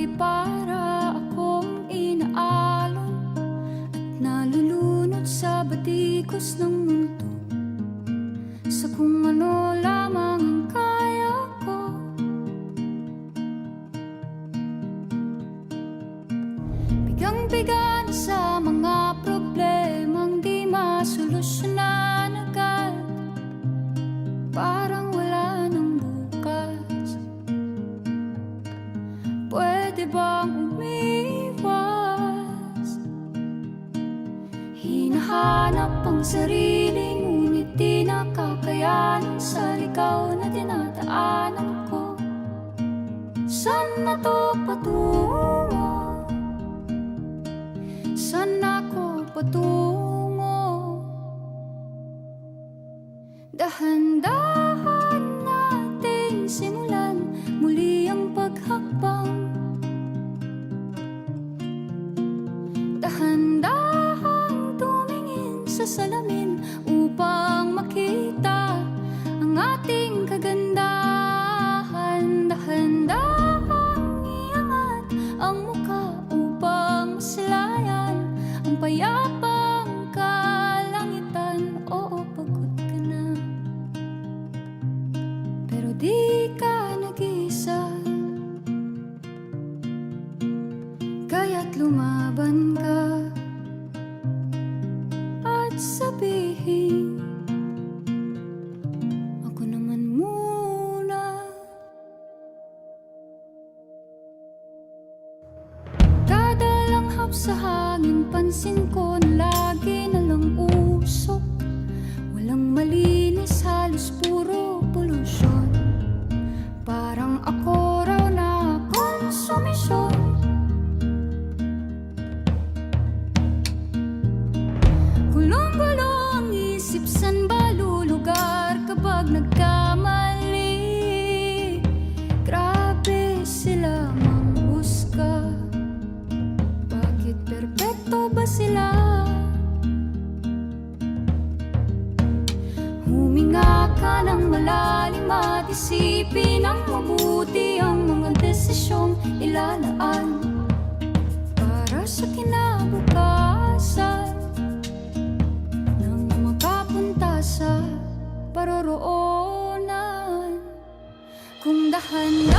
ay para akong inaalon at nalulunod sa batikos ng mundo, sa kung ano lamang ang kaya ko. Bigang-biga na sa mga problemang di masolusyonan agad, parang wala nang bukas. Pwede bang umiwas? Hinahanap ang sarili, ngunit di nakakayanan sa ligaw na dinadaanan ko. Saan na to patungo? Saan ako patungo? Dahan-dahan natin simulan muli ang paghakbang. Dahan-dahang tumingin sa salamin upang makita ang ating kagandahan. Dahan-dahang iangat ang mukha upang masilayan ang payapang kalangitan. Oo, pagod ka na, pero di ka nag-iisa. Kaya't lumaban ka at sabihin, ako naman muna. Kada langhap sa hangin, pansin ko na lagi na lang usok. Walang malinis, halos puro polusyon. Parang ako raw na konsumisyon. Gulong-gulo ang isip, san ba lulugar kapag nagkamali? Grabe sila manghusga, bakit perpekto ba sila? Huminga ka ng malalim at isipin ng mabuti ang mga desisyong ilalaan para sa kinabukasan, nang makapunta sa paroroonan. Kung dahan